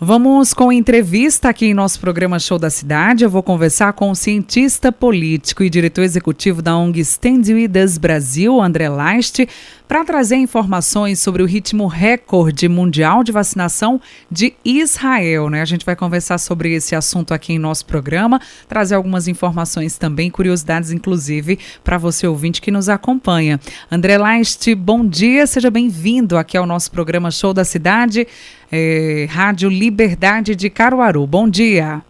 Vamos com entrevista aqui em nosso programa Show da Cidade. Eu vou conversar com o cientista político e diretor executivo da ONG Stand With Us Brasil, André Last, para trazer informações sobre o ritmo recorde mundial de vacinação de Israel, né? A gente vai conversar sobre esse assunto aqui em nosso programa, trazer algumas informações também, curiosidades inclusive, para você ouvinte que nos acompanha. André Last, bom dia, seja bem-vindo aqui ao nosso programa Show da Cidade, Rádio Liberdade de Caruaru. Bom dia.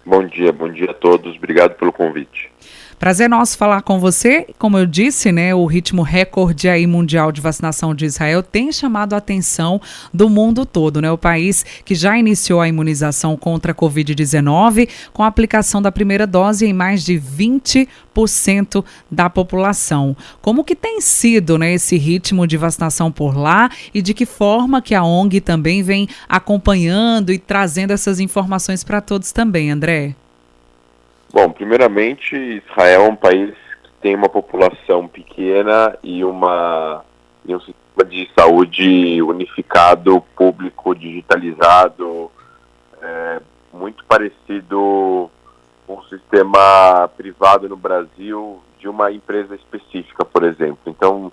Bom dia a todos. Obrigado pelo convite. Prazer nosso falar com você. Como eu disse, né, o ritmo recorde aí mundial de vacinação de Israel tem chamado a atenção do mundo todo, né? O país que já iniciou a imunização contra a Covid-19 com a aplicação da primeira dose em mais de 20% da população. Como que tem sido, né, esse ritmo de vacinação por lá e de que forma que a ONG também vem acompanhando e trazendo essas informações para todos também, André? Bom, primeiramente, Israel é um país que tem uma população pequena e um sistema de saúde unificado, público, digitalizado, muito parecido com o sistema privado no Brasil de uma empresa específica, por exemplo. Então,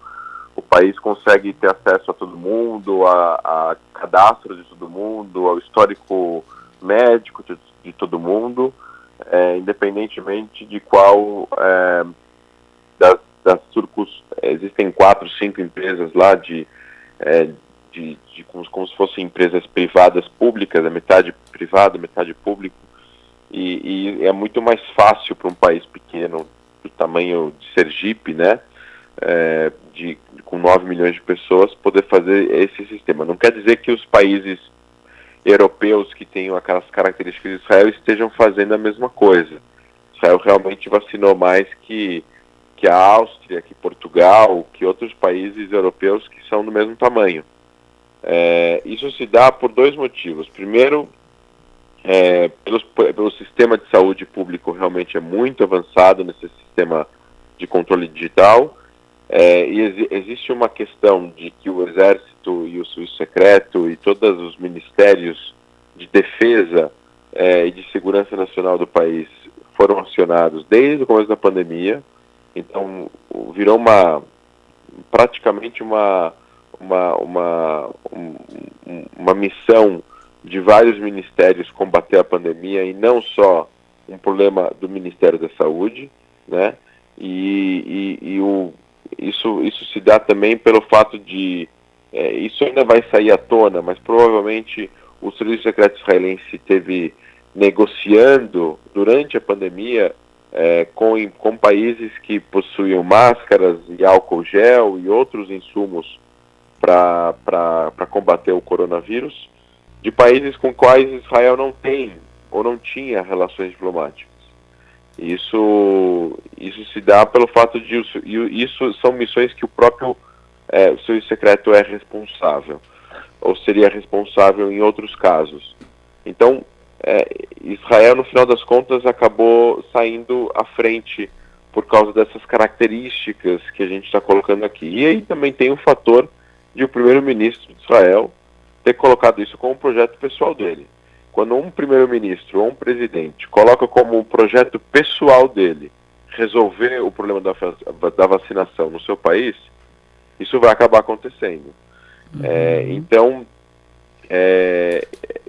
o país consegue ter acesso a todo mundo, a cadastro de todo mundo, ao histórico médico de todo mundo, independentemente de qual das surcos. Existem 4, 5 empresas lá como se fossem empresas privadas públicas, a metade privada, metade público, e é muito mais fácil para um país pequeno do tamanho de Sergipe, né, com 9 milhões de pessoas, poder fazer esse sistema. Não quer dizer que os países europeus que tenham aquelas características de Israel estejam fazendo a mesma coisa. Israel realmente vacinou mais que a Áustria, que Portugal, que outros países europeus que são do mesmo tamanho. Isso se dá por 2 motivos. Primeiro, pelo sistema de saúde público realmente é muito avançado nesse sistema de controle digital. E existe uma questão de que o Exército e o Serviço Secreto e todos os ministérios de defesa e de segurança nacional do país foram acionados desde o começo da pandemia. Então, virou praticamente uma missão de vários ministérios combater a pandemia e não só um problema do Ministério da Saúde, né? Isso se dá também pelo fato de... isso ainda vai sair à tona, mas provavelmente o Serviço Secreto israelense esteve negociando durante a pandemia com países que possuíam máscaras e álcool gel e outros insumos para combater o coronavírus, de países com quais Israel não tem ou não tinha relações diplomáticas. Isso se dá pelo fato de... Isso são missões que o próprio Serviço Secreto é responsável, ou seria responsável em outros casos. Então, Israel, no final das contas, acabou saindo à frente por causa dessas características que a gente está colocando aqui. E aí também tem o fator de o primeiro-ministro de Israel ter colocado isso como um projeto pessoal dele. Quando um primeiro-ministro ou um presidente coloca como um projeto pessoal dele resolver o problema da vacinação no seu país, isso vai acabar acontecendo. Então,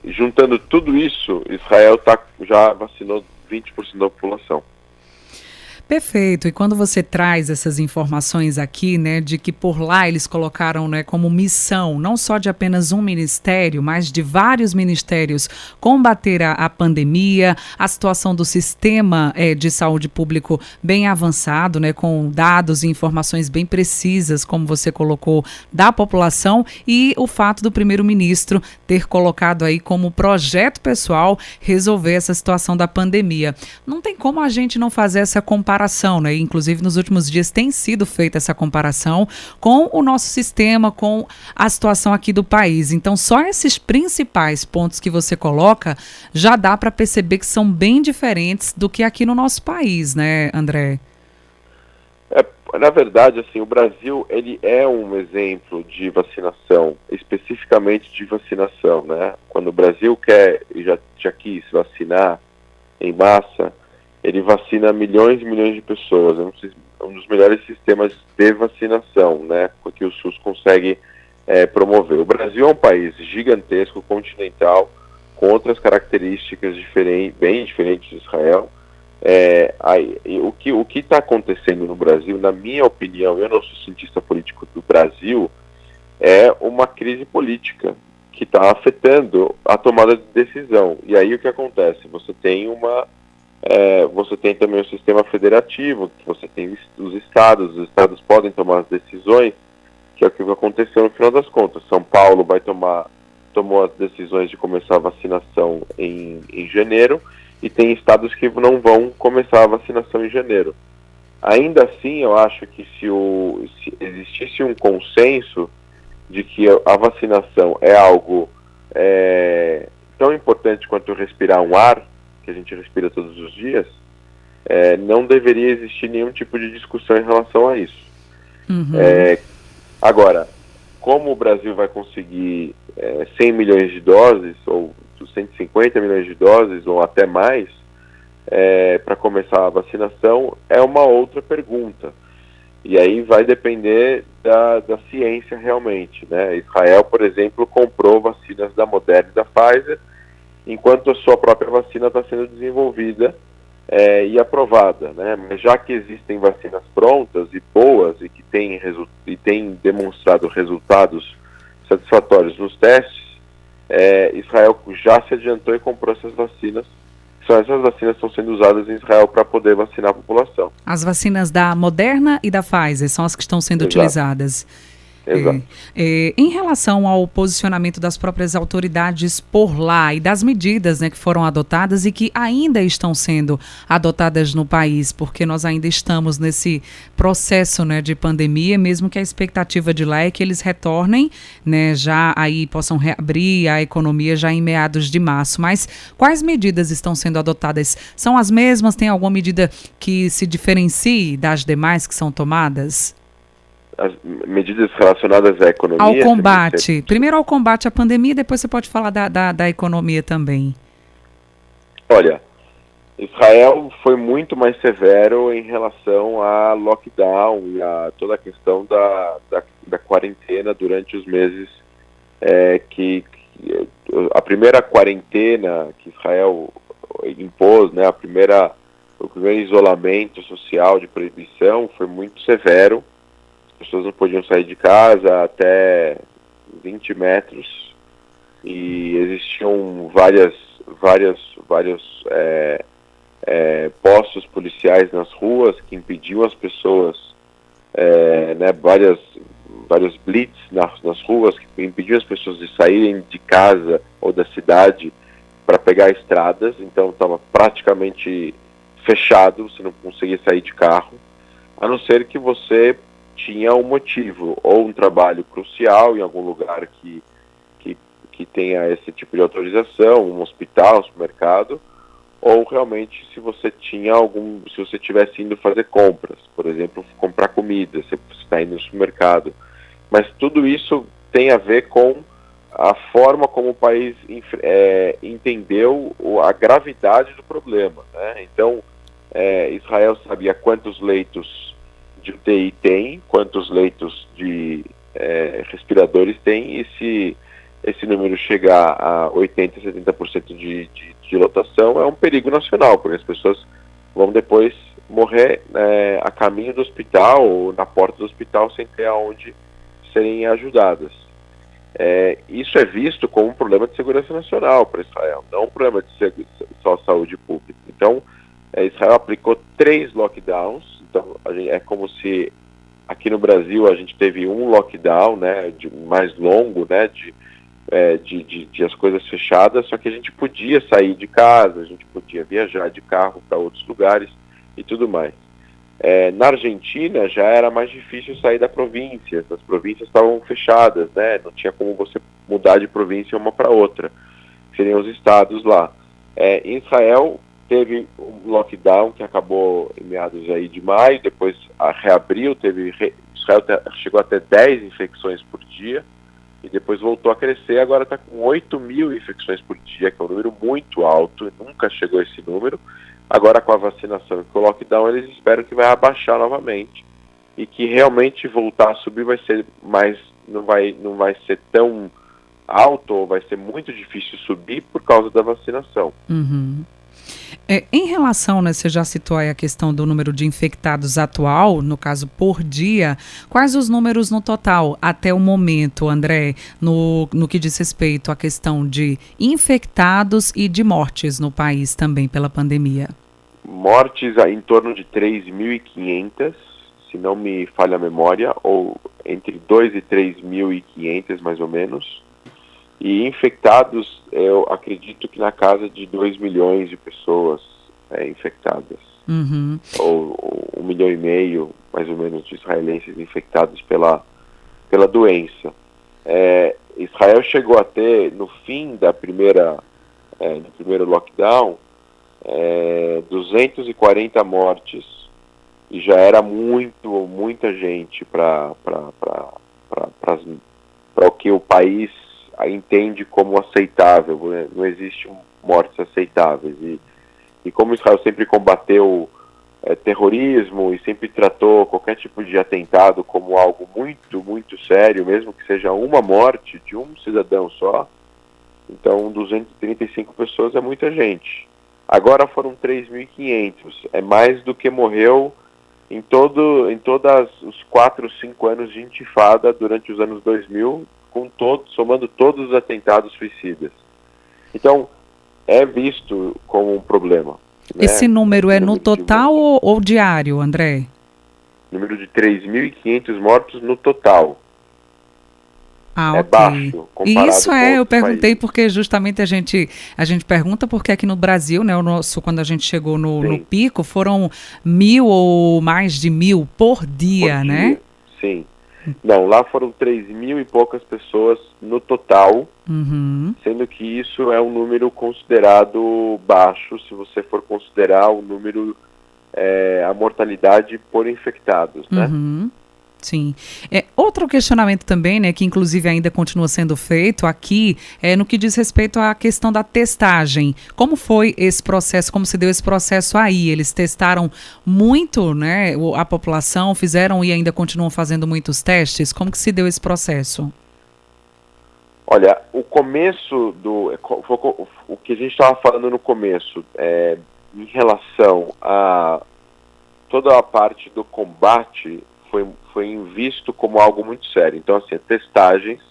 juntando tudo isso, Israel já vacinou 20% da população. Perfeito. E quando você traz essas informações aqui, né, de que por lá eles colocaram, né, como missão, não só de apenas um ministério, mas de vários ministérios, combater a pandemia, a situação do sistema de saúde público bem avançado, né, com dados e informações bem precisas, como você colocou, da população, e o fato do primeiro-ministro ter colocado aí como projeto pessoal resolver essa situação da pandemia. Não tem como a gente não fazer essa comparação, né? Inclusive, nos últimos dias tem sido feita essa comparação com o nosso sistema, com a situação aqui do país. Então, só esses principais pontos que você coloca já dá para perceber que são bem diferentes do que aqui no nosso país, né, André? Na verdade, assim, o Brasil, ele é um exemplo de vacinação, especificamente de vacinação, né? Quando o Brasil quer e já quis vacinar em massa, ele vacina milhões e milhões de pessoas. É um dos melhores sistemas de vacinação, né? Que o SUS consegue promover. O Brasil é um país gigantesco, continental, com outras características bem diferentes de Israel. O que está acontecendo no Brasil, na minha opinião, eu não sou cientista político do Brasil, é uma crise política que está afetando a tomada de decisão. E aí o que acontece? Você tem também o sistema federativo, que você tem os estados podem tomar as decisões, que é o que aconteceu no final das contas. São Paulo tomou as decisões de começar a vacinação em janeiro, e tem estados que não vão começar a vacinação em janeiro. Ainda assim, eu acho que se existisse um consenso de que a vacinação é algo tão importante quanto respirar um ar, que a gente respira todos os dias, não deveria existir nenhum tipo de discussão em relação a isso. Uhum. Agora, como o Brasil vai conseguir 100 milhões de doses, ou 150 milhões de doses, ou até mais, para começar a vacinação, é uma outra pergunta. E aí vai depender da ciência realmente, né? Israel, por exemplo, comprou vacinas da Moderna e da Pfizer, enquanto a sua própria vacina está sendo desenvolvida e aprovada, né? Mas já que existem vacinas prontas e boas e que têm demonstrado resultados satisfatórios nos testes, Israel já se adiantou e comprou essas vacinas. Essas vacinas estão sendo usadas em Israel para poder vacinar a população. As vacinas da Moderna e da Pfizer são as que estão sendo utilizadas. Exato. Em relação ao posicionamento das próprias autoridades por lá e das medidas, né, que foram adotadas e que ainda estão sendo adotadas no país, porque nós ainda estamos nesse processo, né, de pandemia, mesmo que a expectativa de lá é que eles retornem, né, já aí possam reabrir a economia já em meados de março. Mas quais medidas estão sendo adotadas? São as mesmas? Tem alguma medida que se diferencie das demais que são tomadas? As medidas relacionadas à economia... Ao combate. Primeiro ao combate à pandemia, depois você pode falar da economia também. Olha, Israel foi muito mais severo em relação a lockdown e a toda a questão da quarentena durante os meses a primeira quarentena que Israel impôs, né, o primeiro isolamento social de proibição foi muito severo. As pessoas não podiam sair de casa até 20 metros e existiam vários postos policiais nas ruas que impediam as pessoas, vários blitz nas ruas que impediam as pessoas de saírem de casa ou da cidade para pegar estradas. Então estava praticamente fechado, você não conseguia sair de carro, a não ser que você tinha um motivo, ou um trabalho crucial em algum lugar que tenha esse tipo de autorização, um hospital, um supermercado, ou realmente se você estivesse indo fazer compras, por exemplo, comprar comida, você está indo no supermercado. Mas tudo isso tem a ver com a forma como o país entendeu a gravidade do problema, né? Então, Israel sabia quantos leitos de UTI tem, quantos leitos de respiradores tem, e se esse número chegar a 80%, 70% de lotação, é um perigo nacional, porque as pessoas vão depois morrer a caminho do hospital ou na porta do hospital sem ter aonde serem ajudadas. Isso é visto como um problema de segurança nacional para Israel, não um problema de só saúde pública. Então, Israel aplicou 3 lockdowns. Então, é como se aqui no Brasil a gente teve um lockdown, né, mais longo, né, de as coisas fechadas, só que a gente podia sair de casa, a gente podia viajar de carro para outros lugares e tudo mais. Na Argentina já era mais difícil sair da província, as províncias estavam fechadas, né, não tinha como você mudar de província uma para outra, seriam os estados lá. Em Israel, teve um lockdown que acabou em meados aí de maio, depois reabriu, Israel chegou até 10 infecções por dia, e depois voltou a crescer, agora está com 8.000 infecções por dia, que é um número muito alto, nunca chegou a esse número. Agora com a vacinação e com o lockdown, eles esperam que vai abaixar novamente, e que realmente voltar a subir vai ser mais, não vai ser tão alto, ou vai ser muito difícil subir por causa da vacinação. Uhum. Em relação, né, você já citou aí a questão do número de infectados atual, no caso por dia, quais os números no total até o momento, André, no que diz respeito à questão de infectados e de mortes no país também pela pandemia? Mortes em torno de 3.500, se não me falha a memória, ou entre 2 e 3.500 mais ou menos. E infectados, eu acredito que na casa de 2 milhões de pessoas infectadas. Uhum. Ou 1,5 milhão, mais ou menos, de israelenses infectados pela doença. Israel chegou a ter, no fim do primeiro lockdown, 240 mortes. E já era muita gente para o que o país entende como aceitável, né? Não existe mortes aceitáveis, e como Israel sempre combateu terrorismo e sempre tratou qualquer tipo de atentado como algo muito sério, mesmo que seja uma morte de um cidadão só, então 235 pessoas é muita gente. Agora foram 3.500, é mais do que morreu em todos os 4 ou 5 anos de intifada durante os anos 2000, somando todos os atentados suicidas. Então, é visto como um problema. Esse número é no total ou diário, André? Número de 3.500 mortos no total. Ok. Baixo, comparado Isso com eu perguntei países. porque justamente a gente pergunta porque aqui no Brasil, né, quando a gente chegou no pico, foram 1.000 ou mais de 1.000 por dia, né? Sim. Não, lá foram 3.000 e poucas pessoas no total, sendo que isso é um número considerado baixo, se você for considerar o número, a mortalidade por infectados, né? Sim. Outro questionamento também, né, que inclusive ainda continua sendo feito aqui, no que diz respeito à questão da testagem. Como foi esse processo, como se deu esse processo aí? Eles testaram muito, né, a população, fizeram e ainda continuam fazendo muitos testes? Como que se deu esse processo? Olha, o começo o que a gente estava falando no começo, em relação a toda a parte do combate, foi visto como algo muito sério. Então, assim, testagens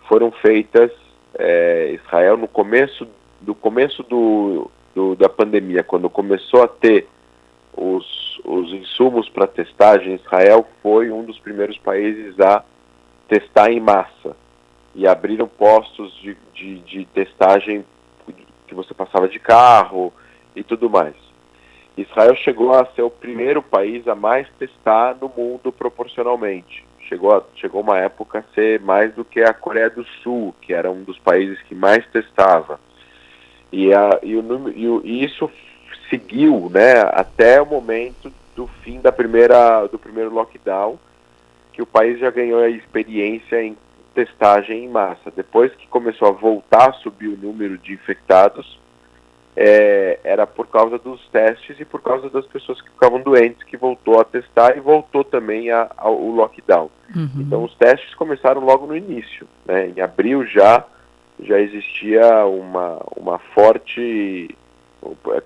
foram feitas, Israel, no começo da pandemia, quando começou a ter os insumos para testagem, Israel foi um dos primeiros países a testar em massa. E abriram postos de testagem que você passava de carro e tudo mais. Israel chegou a ser o primeiro país a mais testar no mundo proporcionalmente. Chegou uma época a ser mais do que a Coreia do Sul, que era um dos países que mais testava. E isso seguiu, né, até o momento do fim do primeiro lockdown, que o país já ganhou a experiência em testagem em massa. Depois que começou a voltar a subir o número de infectados, era por causa dos testes e por causa das pessoas que ficavam doentes, que voltou a testar e voltou também o lockdown. Então os testes começaram logo no início, né? Em abril já existia uma forte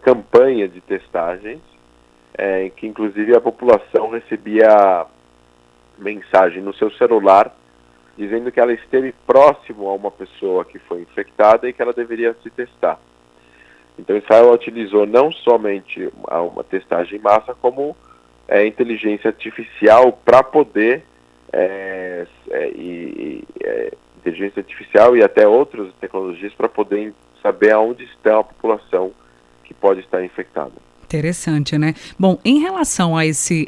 campanha de testagens, em que inclusive a população recebia mensagem no seu celular dizendo que ela esteve próximo a uma pessoa que foi infectada e que ela deveria se testar. Então Israel utilizou não somente uma testagem em massa, como inteligência artificial para poder, inteligência artificial e até outras tecnologias para poder saber aonde está a população que pode estar infectada. Interessante, né? Bom, em relação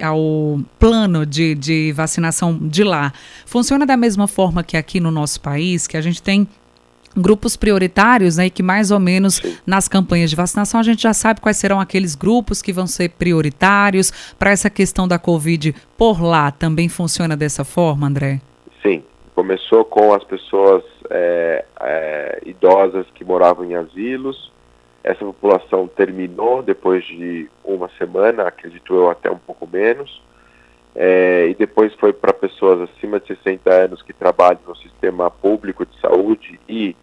ao plano de vacinação de lá, funciona da mesma forma que aqui no nosso país, que a gente tem grupos prioritários, né, e que mais ou menos Sim. nas campanhas de vacinação a gente já sabe quais serão aqueles grupos que vão ser prioritários para essa questão da Covid por lá. Também funciona dessa forma, André? Sim, começou com as pessoas idosas que moravam em asilos. Essa população terminou depois de uma semana, acredito eu, até um pouco menos. E depois foi para pessoas acima de 60 anos que trabalham no sistema público de saúde e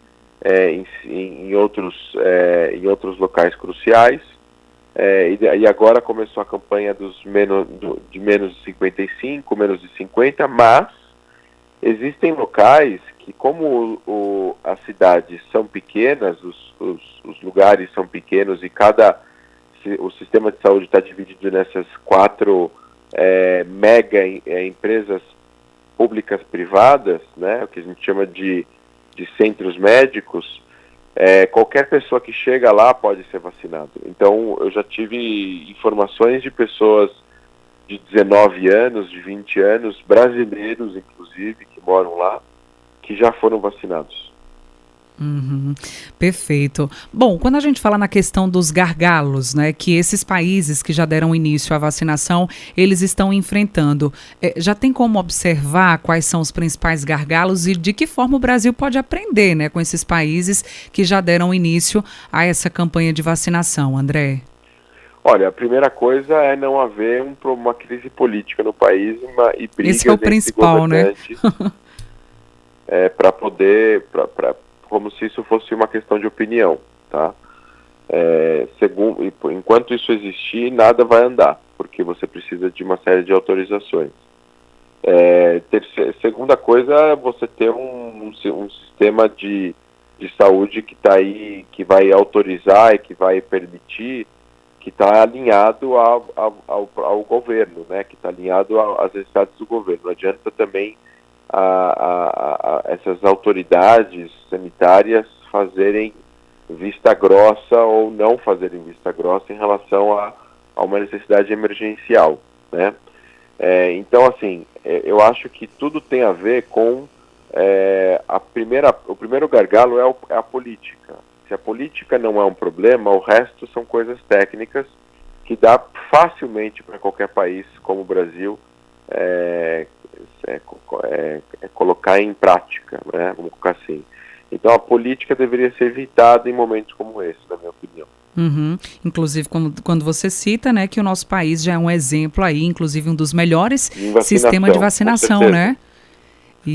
em outros locais cruciais. E agora começou a campanha de menos de 55, menos de 50, mas existem locais que, como as cidades são pequenas, os lugares são pequenos e o sistema de saúde está dividido nessas 4 mega empresas públicas privadas, né, o que a gente chama de centros médicos. Qualquer pessoa que chega lá pode ser vacinado. Então, eu já tive informações de pessoas de 19 anos, de 20 anos, brasileiros, inclusive, que moram lá, que já foram vacinados. Uhum, perfeito. Bom, quando a gente fala na questão dos gargalos, né, que esses países que já deram início à vacinação, eles estão enfrentando, já tem como observar quais são os principais gargalos e de que forma o Brasil pode aprender, né, com esses países que já deram início a essa campanha de vacinação, André? Olha, a primeira coisa é não haver uma crise política no país e brigas Esse é o entre principal, né? governantes como se isso fosse uma questão de opinião, tá? Enquanto isso existir, nada vai andar, porque você precisa de uma série de autorizações. Segunda coisa é você ter um sistema de saúde que está aí, que vai autorizar e que vai permitir, que está alinhado ao governo, né? Que está alinhado às necessidades do governo. Não adianta também essas autoridades sanitárias fazerem vista grossa ou não fazerem vista grossa em relação a uma necessidade emergencial, né? Então, assim, eu acho que tudo tem a ver com o primeiro gargalo é a política. Se a política não é um problema, o resto são coisas técnicas que dá facilmente para qualquer país como o Brasil colocar em prática, né? Vamos colocar assim. Então a política deveria ser evitada em momentos como esse, na minha opinião. Uhum. Inclusive, quando você cita, né, que o nosso país já é um exemplo aí, inclusive um dos melhores sistemas de vacinação, né?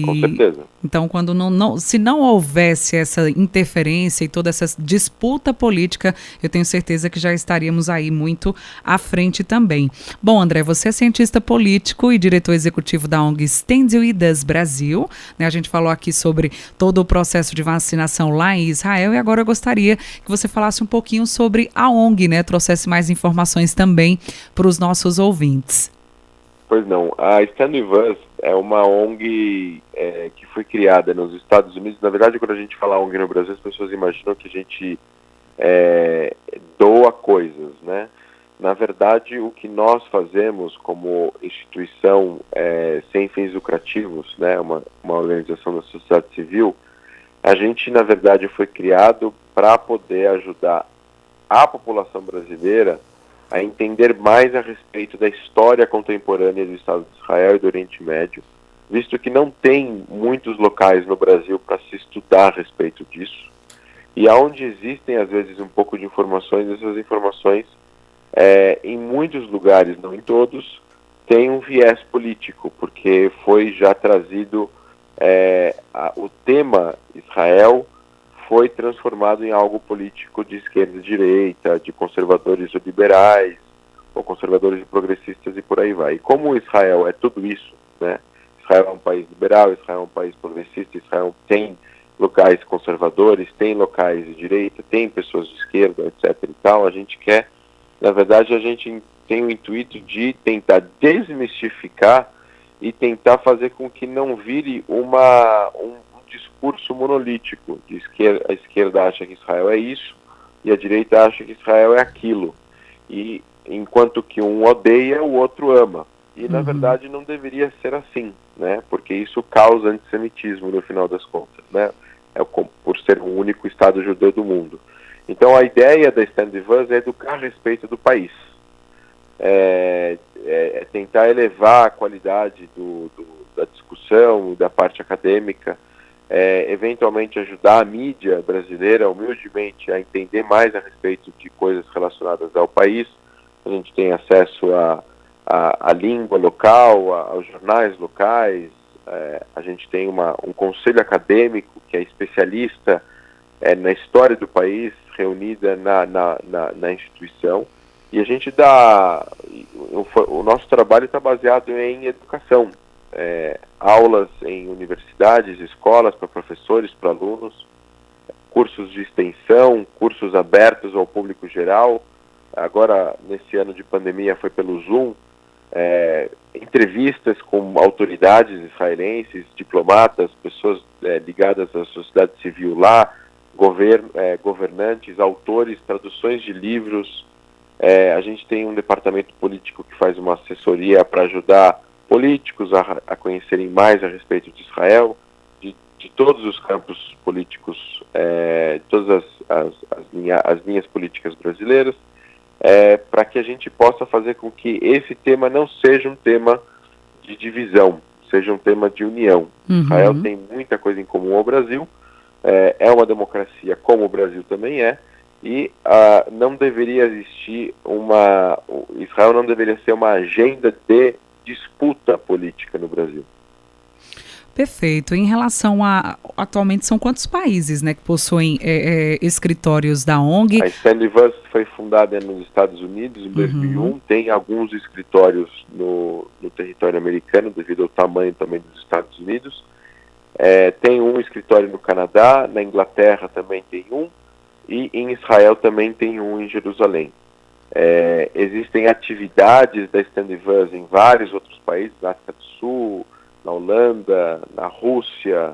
Com certeza. Então, quando se não houvesse essa interferência e toda essa disputa política, eu tenho certeza que já estaríamos aí muito à frente também. Bom, André, você é cientista político e diretor executivo da ONG Stendio Idas Brasil, né? A gente falou aqui sobre todo o processo de vacinação lá em Israel e agora eu gostaria que você falasse um pouquinho sobre a ONG, né? Trouxesse mais informações também para os nossos ouvintes. Pois não, a Stand With Us é uma ONG que foi criada nos Estados Unidos. Na verdade, quando a gente fala ONG no Brasil, as pessoas imaginam que a gente doa coisas, né? Na verdade, o que nós fazemos como instituição sem fins lucrativos, né, uma organização da sociedade civil, a gente, na verdade, foi criado para poder ajudar a população brasileira a entender mais a respeito da história contemporânea do Estado de Israel e do Oriente Médio, visto que não tem muitos locais no Brasil para se estudar a respeito disso, e aonde existem, às vezes, um pouco de informações, essas informações, em muitos lugares, não em todos, tem um viés político, porque foi já trazido o tema Israel foi transformado em algo político de esquerda e direita, de conservadores ou liberais, ou conservadores e progressistas e por aí vai. E como Israel é tudo isso, né? Israel é um país liberal, Israel é um país progressista, Israel tem locais conservadores, tem locais de direita, tem pessoas de esquerda, etc. e tal, a gente quer, na verdade, a gente tem o intuito de tentar desmistificar e tentar fazer com que não vire um discurso monolítico. A esquerda acha que Israel é isso e a direita acha que Israel é aquilo. E enquanto que um odeia, o outro ama. E na verdade não deveria ser assim, né? Porque isso causa antissemitismo no final das contas, né? por ser o único Estado judeu do mundo. Então a ideia da Stand With Us é educar a respeito do país, tentar elevar a qualidade da discussão e da parte acadêmica, eventualmente ajudar a mídia brasileira humildemente a entender mais a respeito de coisas relacionadas ao país. A gente tem acesso à língua local, aos jornais locais, a gente tem um conselho acadêmico que é especialista na história do país, reunida na instituição, e a gente o nosso trabalho está baseado em educação, aulas em universidades, escolas para professores, para alunos, cursos de extensão, cursos abertos ao público geral. Agora, nesse ano de pandemia, foi pelo Zoom, entrevistas com autoridades israelenses, diplomatas, pessoas ligadas à sociedade civil lá, governantes, autores, traduções de livros. A gente tem um departamento político que faz uma assessoria para ajudar políticos a conhecerem mais a respeito de Israel, de todos os campos políticos, todas as linhas políticas brasileiras, para que a gente possa fazer com que esse tema não seja um tema de divisão, seja um tema de união. Israel tem muita coisa em comum ao Brasil, é uma democracia como o Brasil também é, e não deveria existir Israel não deveria ser uma agenda de disputa política no Brasil. Perfeito. Em relação atualmente são quantos países, né, que possuem escritórios da ONG? A Stand With Us foi fundada nos Estados Unidos em 2001, tem alguns escritórios no território americano, devido ao tamanho também dos Estados Unidos. Tem um escritório no Canadá, na Inglaterra também tem um, e em Israel também tem um em Jerusalém. Existem atividades da Stand With Us em vários outros países, na África do Sul, na Holanda, na Rússia,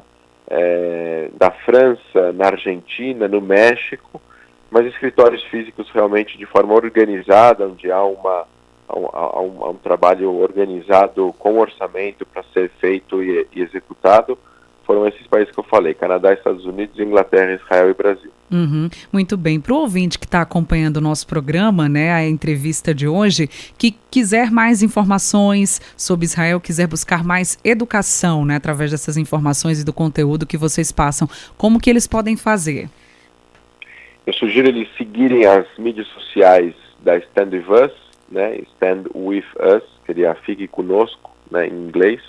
na França, na Argentina, no México, mas escritórios físicos realmente de forma organizada, onde há um trabalho organizado com orçamento para ser feito e executado, foram esses países que eu falei: Canadá, Estados Unidos, Inglaterra, Israel e Brasil. Muito bem. Para o ouvinte que está acompanhando o nosso programa, né, a entrevista de hoje, que quiser mais informações sobre Israel, quiser buscar mais educação, né, através dessas informações e do conteúdo que vocês passam, como que eles podem fazer? Eu sugiro eles seguirem as mídias sociais da Stand With Us, né, Stand With Us, seria Fique Conosco, né, em inglês.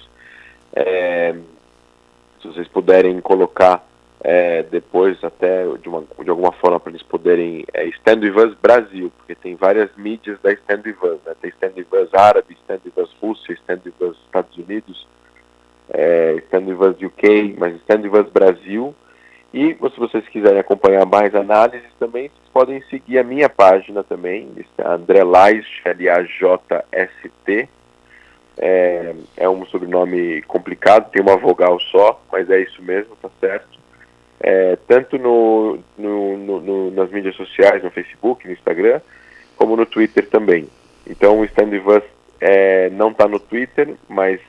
Se vocês puderem colocar depois até de alguma forma para eles poderem Stand With Us Brasil, porque tem várias mídias da Stand With Us, né? Tem Stand With Us Árabe, Stand With Us Rússia, Stand With Us Estados Unidos, Stand With Us UK, mas Stand With Us Brasil. E se vocês quiserem acompanhar mais análises também, vocês podem seguir a minha página também, André Laist, L-A-J-S-T. É um sobrenome complicado, tem uma vogal só, mas é isso mesmo, tá certo. Tanto nas mídias sociais, no Facebook, no Instagram, como no Twitter também. Então o Stand With Us não está no Twitter, mas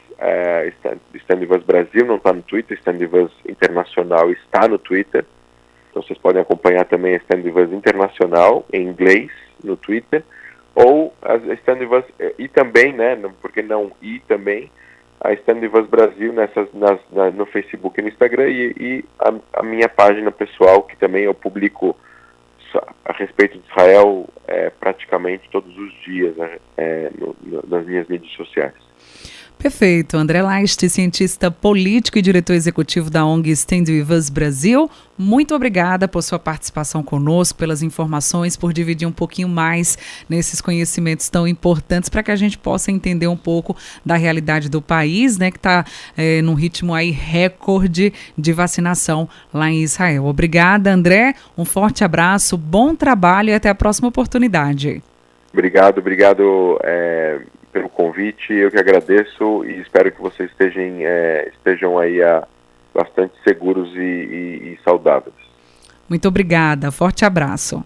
Stand With Us Brasil não está no Twitter, Stand With Us Internacional está no Twitter. Então vocês podem acompanhar também a Stand With Us Internacional em inglês no Twitter, ou a Stand With Us, e também, né, porque não, e também a Stand With Us Brasil no Facebook e no Instagram, e a minha página pessoal, que também eu publico a respeito de Israel praticamente todos os dias, nas minhas mídias sociais. Perfeito. André Laist, cientista político e diretor executivo da ONG Stand With Us Brasil, muito obrigada por sua participação conosco, pelas informações, por dividir um pouquinho mais nesses conhecimentos tão importantes para que a gente possa entender um pouco da realidade do país, né, que está num ritmo aí recorde de vacinação lá em Israel. Obrigada, André. Um forte abraço, bom trabalho e até a próxima oportunidade. Obrigado pelo convite, eu que agradeço e espero que vocês estejam aí bastante seguros e saudáveis. Muito obrigada, forte abraço.